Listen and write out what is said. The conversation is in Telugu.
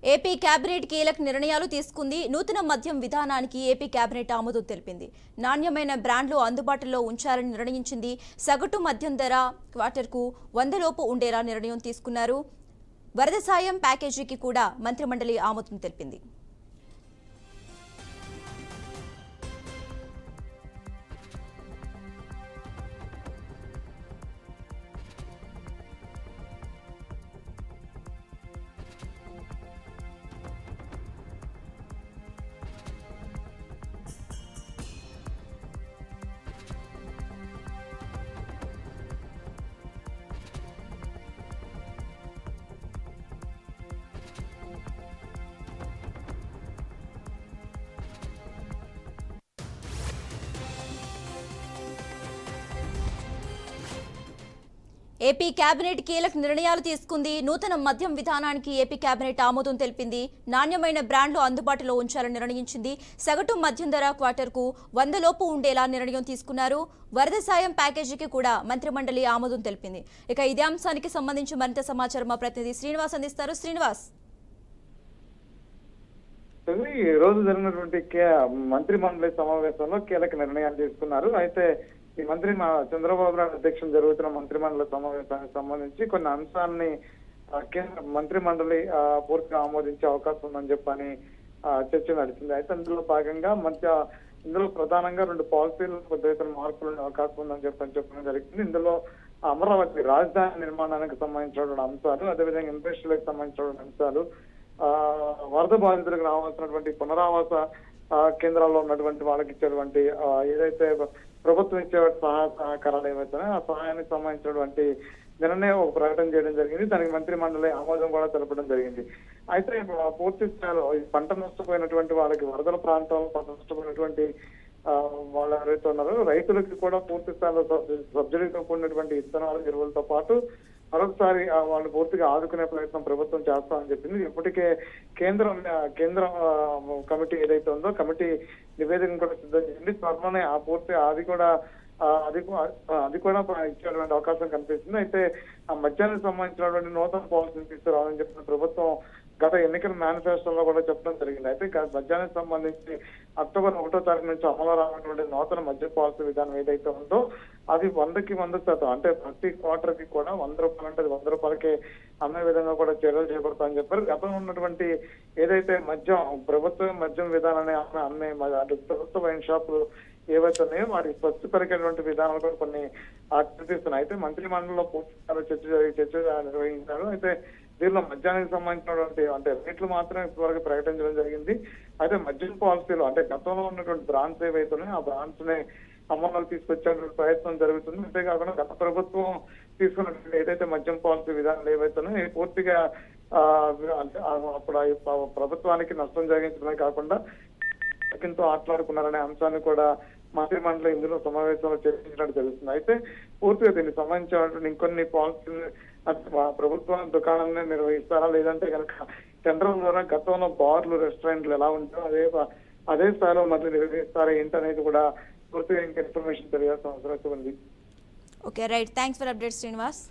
ఏపీ కేబినెట్ కీలక నిర్ణయాలు తీసుకుంది. నూతన మద్యం విధానానికి ఏపీ కేబినెట్ ఆమోదం తెలిపింది. నాణ్యమైన బ్రాండ్లు అందుబాటులో ఉంచాలని నిర్ణయించింది. సగటు మద్యం ధర క్వార్టర్కు 100 లోపు ఉండేలా నిర్ణయం తీసుకున్నారు. వరద సాయం ప్యాకేజీకి కూడా మంత్రిమండలి ఆమోదం తెలిపింది. ఏపీ కేబినెట్ కీలక నిర్ణయాలు తీసుకుంది. నూతన మద్యం విధానానికి ఏపీ కేబినెట్ ఆమోదం తెలిపింది. నాణ్యమైన బ్రాండ్లు అందుబాటులో ఉంచాలని నిర్ణయించింది. సగటు మద్యం ధర క్వార్టర్కు 100 లోపు ఉండేలా నిర్ణయం తీసుకున్నారు. వరద సాయం ప్యాకేజీకి కూడా మంత్రిమండలి ఆమోదం తెలిపింది. ఇక ఇదే అంశానికి సంబంధించి మరింత సమాచారం మా ప్రతినిధి శ్రీనివాస్ అందిస్తారు. శ్రీనివాస్, ఈ రోజు జరిగినటువంటి మంత్రి మండలి సమావేశంలో కీలక నిర్ణయాలు తీసుకున్నారు. అయితే ఈ చంద్రబాబు నాయుడు అధ్యక్షులు జరుగుతున్న మంత్రి మండలి సమావేశానికి సంబంధించి కొన్ని అంశాలని కేంద్ర మంత్రి మండలి పూర్తిగా ఆమోదించే అవకాశం ఉందని చెప్పని చర్చ నడిచింది. అయితే అందులో భాగంగా ఇందులో ప్రధానంగా 2 పాలసీలు కొద్దిగా మార్పులు ఉండే అవకాశం ఉందని చెప్పడం జరిగింది. ఇందులో అమరావతి రాజధాని నిర్మాణానికి సంబంధించినటువంటి అంశాలు, అదేవిధంగా ఇండస్ట్రీలకు సంబంధించినటువంటి అంశాలు, వరద బాధితులకు రావాల్సినటువంటి పునరావాస కేంద్రాల్లో ఉన్నటువంటి వాళ్ళకి ఇచ్చేటువంటి ఏదైతే ప్రభుత్వం ఇచ్చే సహకారాలు ఏవైతున్నాయో ఆ సహాయానికి సంబంధించినటువంటి నిర్ణయం ఒక ప్రకటన చేయడం జరిగింది. దానికి మంత్రి మండలి ఆమోదం కూడా తెలపడం జరిగింది. అయితే పూర్తి స్థాయిలో పంట నష్టపోయినటువంటి వాళ్ళకి, వరదల ప్రాంతంలో పంట నష్టపోయినటువంటి వాళ్ళు ఎవరైతే ఉన్నారో రైతులకి కూడా పూర్తి స్థాయిలో సబ్సిడీతో కూడినటువంటి విత్తనాలు, ఎరువులతో పాటు మరొకసారి వాళ్ళు పూర్తిగా ఆదుకునే ప్రయత్నం ప్రభుత్వం చేస్తామని చెప్పింది. ఇప్పటికే కేంద్ర కమిటీ ఏదైతే ఉందో కమిటీ నివేదికను కూడా సిద్ధం చేసింది. త్వరలోనే అది కూడా ఇచ్చేటువంటి అవకాశం కనిపిస్తుంది. అయితే ఆ మద్యానికి సంబంధించినటువంటి నూతన పాలసీని తీసుకురావాలని చెప్పిన ప్రభుత్వం గత ఎన్నికల మేనిఫెస్టోలో కూడా చెప్పడం జరిగింది. అయితే మద్యానికి సంబంధించి అక్టోబర్ 1వ తారీఖు నుంచి అమలు రానటువంటి నూతన మద్య పాలసీ విధానం ఏదైతే ఉందో అది 100కి 100%, అంటే ప్రతి క్వార్టర్ కి కూడా 100 రూపాయలు అంటే 100 రూపాయలకే అమ్మే విధంగా కూడా చర్యలు చేపడతామని చెప్పారు. గతంలో ఉన్నటువంటి ఏదైతే ప్రభుత్వ మద్యం విధానాన్ని అమ్మే ప్రభుత్వ వైన్ షాపులు ఏవైతే ఉన్నాయో వాటికి స్వచ్ఛపరికేటువంటి విధానాలు కూడా కొన్ని చర్చిస్తున్నాయి. అయితే మంత్రి మండలిలో పూర్తి చర్చ నిర్వహించారు. అయితే దీనిలో మద్యానికి సంబంధించినటువంటి అంటే రేట్లు మాత్రమే ఇప్పటివరకు ప్రకటించడం జరిగింది. అయితే మద్యం పాలసీలో అంటే గతంలో ఉన్నటువంటి బ్రాండ్స్ ఏవైతే ఉన్నాయో ఆ బ్రాండ్స్ ని అమల్లో తీసుకొచ్చే ప్రయత్నం జరుగుతుంది. అంతేకాకుండా గత ప్రభుత్వం తీసుకున్నటువంటి ఏదైతే మద్యం పాలసీ విధానాలు ఏవైతే ఉన్నాయో పూర్తిగా అప్పుడు ప్రభుత్వానికి నష్టం జరిగించడమే కాకుండా తో ఆటలాడుకున్నారనే అంశాన్ని కూడా మంత్రి మండలి ఇందులో సమావేశంలో చర్చించినట్టు తెలుస్తుంది. అయితే పూర్తిగా దీనికి సంబంధించినటువంటి ఇంకొన్ని పాలసీలు ప్రభుత్వం దుకాణాలనే నిర్వహిస్తారా, లేదంటే కనుక టెండర్ల ద్వారా గతంలో బార్లు, రెస్టారెంట్లు ఎలా ఉంటాయో అదే స్థాయిలో మళ్ళీ నిర్వహిస్తారా ఏంటనేది కూడా పూర్తిగా ఇంకా ఇన్ఫర్మేషన్ తెలియాల్సిన అవసరం ఉంది. Okay, right. Thanks for update Srinivas.